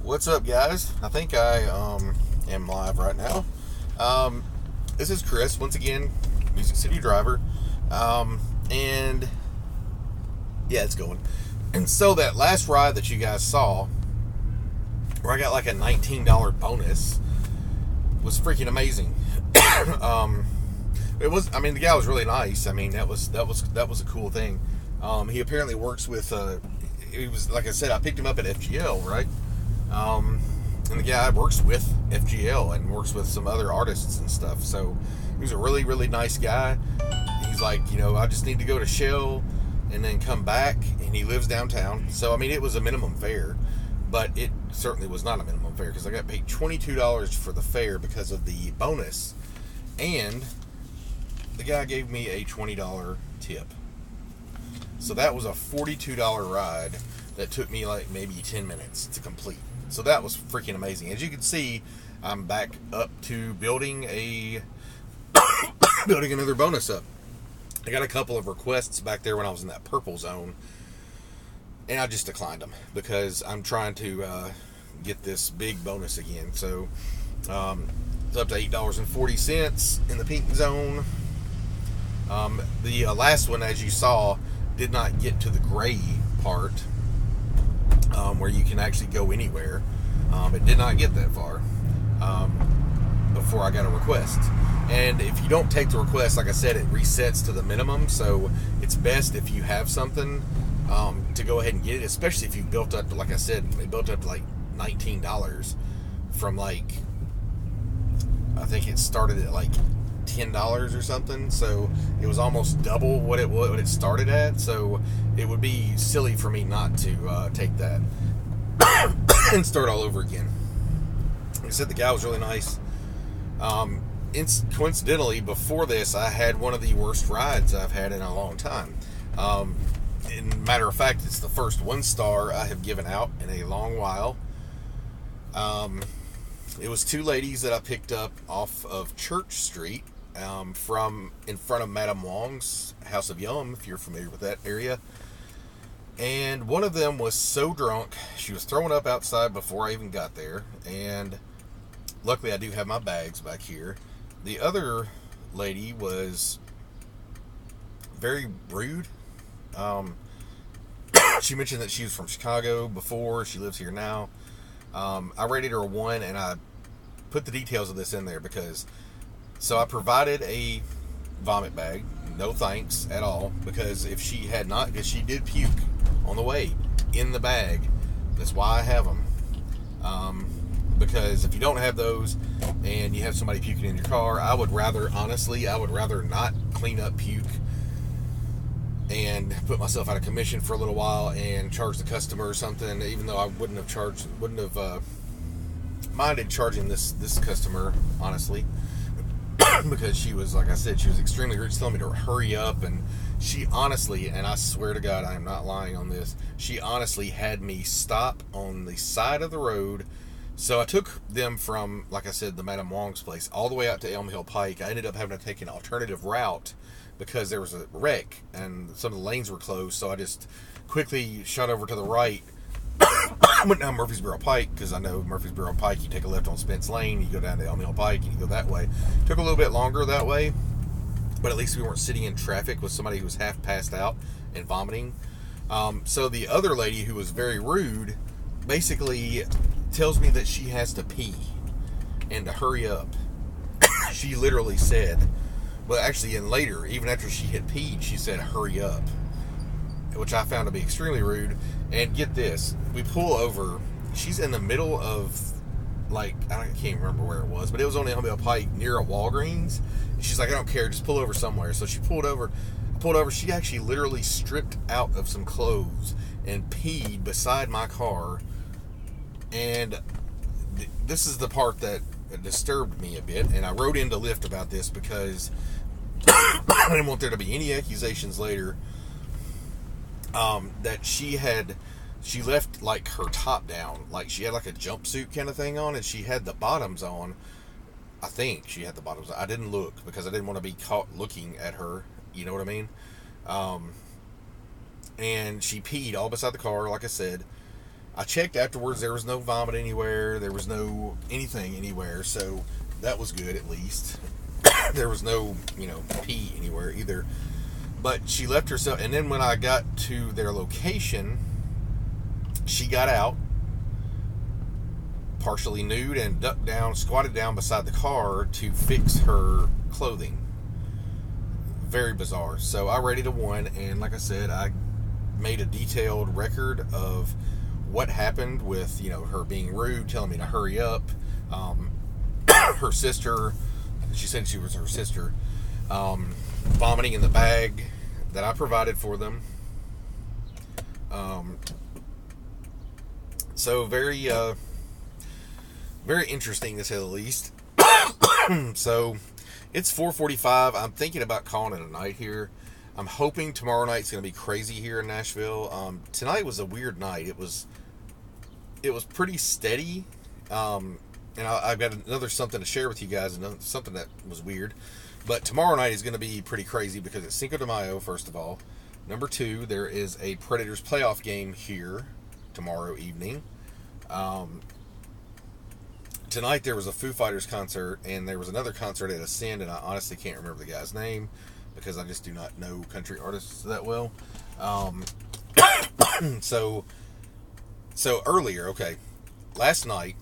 What's up, guys? I think I am live right now. This is Chris, once again, Music City Driver. And yeah, it's going. And so that last ride that you guys saw, where I got like a $19 bonus, was freaking amazing. It was. I mean, the guy was really nice. I mean, that was a cool thing. He apparently works with. He was, like I said, I picked him up at FGL, right? And the guy works with FGL and works with some other artists and stuff. So he was a really, really nice guy. He's like, I just need to go to Shell and then come back. And he lives downtown. So, I mean, it was a minimum fare. But it certainly was not a minimum fare because I got paid $22 for the fare because of the bonus. And the guy gave me a $20 tip. So that was a $42 ride that took me like maybe 10 minutes to complete. So that was freaking amazing. As you can see, I'm back up to building another bonus up. I got a couple of requests back there when I was in that purple zone, and I just declined them because I'm trying to get this big bonus again. So it's up to $8.40 in the pink zone. The last one, as you saw, did not get to the gray part where you can actually go anywhere. It did not get that far before I got a request. And if you don't take the request, like I said, it resets to the minimum. So it's best if you have something to go ahead and get it, especially if you built up to, like I said, it built up to like $19 from like, I think it started at like $10 or something, so it was almost double what it started at. So it would be silly for me not to take that and start all over again. Like I said, the guy was really nice. Coincidentally, before this, I had one of the worst rides I've had in a long time. Matter of fact, it's the first 1-star I have given out in a long while. It was two ladies that I picked up off of Church Street, from in front of Madame Wong's House of Yum, if you're familiar with that area. And one of them was so drunk, she was throwing up outside before I even got there. And luckily I do have my bags back here. The other lady was very rude. She mentioned that she was from Chicago before. She lives here now. I rated her a 1, and I put the details of this in there because... So I provided a vomit bag. No thanks at all. Because if she had not... Because she did puke on the way in the bag. That's why I have them. Because if you don't have those and you have somebody puking in your car, I would rather not clean up puke and put myself out of commission for a little while and charge the customer or something, even though I wouldn't have minded charging this customer, honestly. Because she was, like I said, she was extremely rude. She told me to hurry up, and she honestly, and I swear to God, I am not lying on this, she honestly had me stop on the side of the road. So I took them from, like I said, the Madame Wong's place, all the way out to Elm Hill Pike. I ended up having to take an alternative route because there was a wreck, and some of the lanes were closed, so I just quickly shot over to the right. Went down Murfreesboro Pike, because I know Murfreesboro Pike, you take a left on Spence Lane, you go down to Elm Hill Pike, and you go that way. Took a little bit longer that way, but at least we weren't sitting in traffic with somebody who was half passed out and vomiting. So the other lady, who was very rude, basically tells me that she has to pee and to hurry up. She literally said, well, actually, and later, even after she had peed, she said, hurry up, which I found to be extremely rude. And get this, we pull over, she's in the middle of, like, I can't remember where it was, but it was on Elm Hill Pike near a Walgreens. And she's like, I don't care, just pull over somewhere. So she pulled over, she actually literally stripped out of some clothes and peed beside my car. And this is the part that disturbed me a bit, and I wrote into Lyft about this because I didn't want there to be any accusations later that she left like her top down, like she had like a jumpsuit kind of thing on, and she had the bottoms on. I think she had the bottoms on. I didn't look because I didn't want to be caught looking at her, you know what I mean? And she peed all beside the car, like I said. I checked afterwards. There was no vomit anywhere. There was no anything anywhere. So that was good, at least. There was no, pee anywhere either. But she left herself. And then when I got to their location, she got out, partially nude, and ducked down, squatted down beside the car to fix her clothing. Very bizarre. So I rated a 1, and like I said, I made a detailed record of what happened with, her being rude, telling me to hurry up. Her sister, she said she was her sister, vomiting in the bag that I provided for them. So very, very interesting to say the least. So it's 4:45. I'm thinking about calling it a night here. I'm hoping tomorrow night's going to be crazy here in Nashville. Tonight was a weird night. It was pretty steady. And I've got another something to share with you guys, and something that was weird. But tomorrow night is going to be pretty crazy because it's Cinco de Mayo, first of all. Number 2, there is a Predators playoff game here tomorrow evening. Tonight there was a Foo Fighters concert, and there was another concert at Ascend, and I honestly can't remember the guy's name because I just do not know country artists that well. So earlier, okay, last night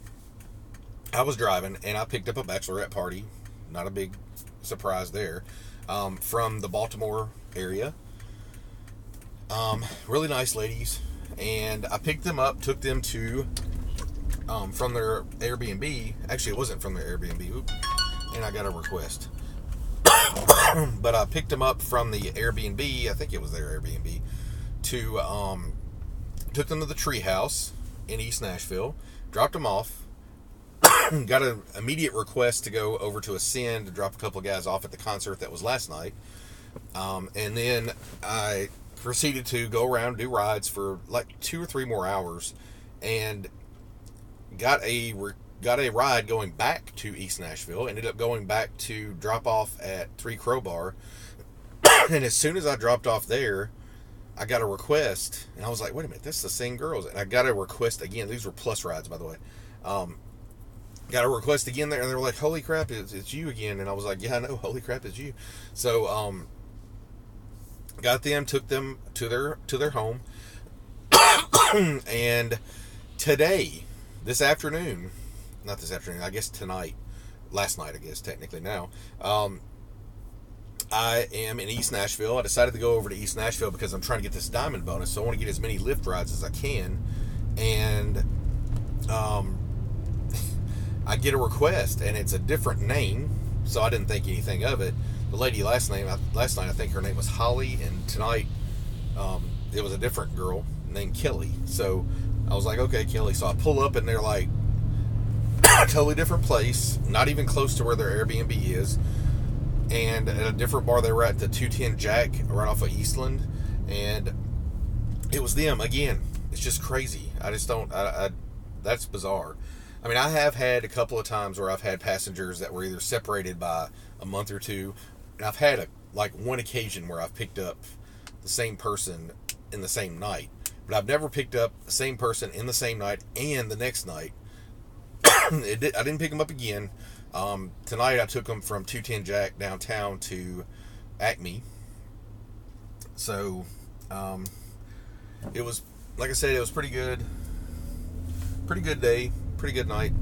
I was driving and I picked up a bachelorette party, not a big surprise there, from the Baltimore area. Really nice ladies, and I picked them up, took them to from their Airbnb. Actually, it wasn't from their Airbnb. Oop. And I got a request. But I picked them up from the Airbnb. I think it was their Airbnb. Took them to the Treehouse in East Nashville. Dropped them off. Got an immediate request to go over to Ascend to drop a couple of guys off at the concert that was last night. And then I proceeded to go around and do rides for like 2 or 3 more hours, and got a ride going back to East Nashville. Ended up going back to drop off at 3 Crowbar. And as soon as I dropped off there, I got a request, and I was like, wait a minute, that's the same girls. And I got a request again. These were plus rides, by the way. Got a request again there, and they were like, holy crap, it's you again. And I was like, yeah, I know, holy crap, it's you. So got them, took them to their home. And today, this afternoon, not this afternoon, I guess tonight, last night, I guess, technically now, I am in East Nashville. I decided to go over to East Nashville because I'm trying to get this diamond bonus, so I want to get as many Lyft rides as I can. And I get a request, and it's a different name, so I didn't think anything of it. The lady last night, I think her name was Holly, and tonight it was a different girl named Kelly. So I was like, okay, Kelly. So I pull up, and they're like, a totally different place, not even close to where their Airbnb is, and at a different bar. They were at the 210 Jack right off of Eastland, and it was them again. It's just crazy. I just don't, that's bizarre. I mean, I have had a couple of times where I've had passengers that were either separated by a month or two, and I've had one occasion where I've picked up the same person in the same night, but I've never picked up the same person in the same night and the next night. I didn't pick them up again. Tonight I took them from 210 Jack downtown to Acme. So it was, like I said, it was pretty good. Pretty good day. Pretty good night.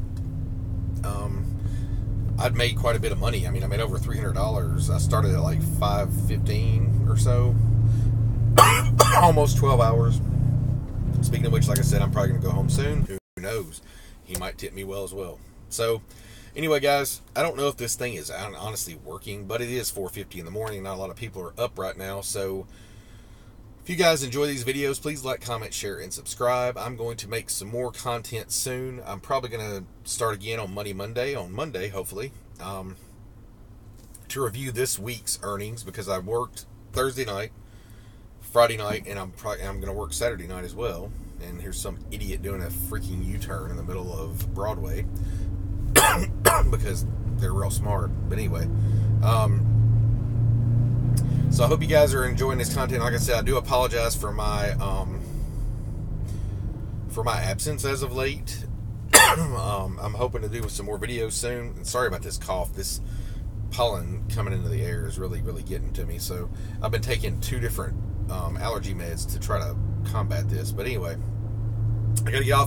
I'd made quite a bit of money. I mean, I made over $300. I started at like $5.15 or so. Almost 12 hours. Speaking of which, like I said, I'm probably going to go home soon. Who knows? He might tip me well as well. So, anyway, guys, I don't know if this thing is honestly working, but it is 4:50 in the morning. Not a lot of people are up right now. So, if you guys enjoy these videos, please like, comment, share, and subscribe. I'm going to make some more content soon. I'm probably going to start again on Monday, hopefully, to review this week's earnings, because I worked Thursday night, Friday night, and I'm going to work Saturday night as well. And here's some idiot doing a freaking U-turn in the middle of Broadway because they're real smart. But anyway, so I hope you guys are enjoying this content. Like I said, I do apologize for my for my absence as of late. I'm hoping to do some more videos soon. And sorry about this cough. This pollen coming into the air is really, really getting to me. So I've been taking 2 different allergy meds to try to combat this. But anyway, I gotta get off.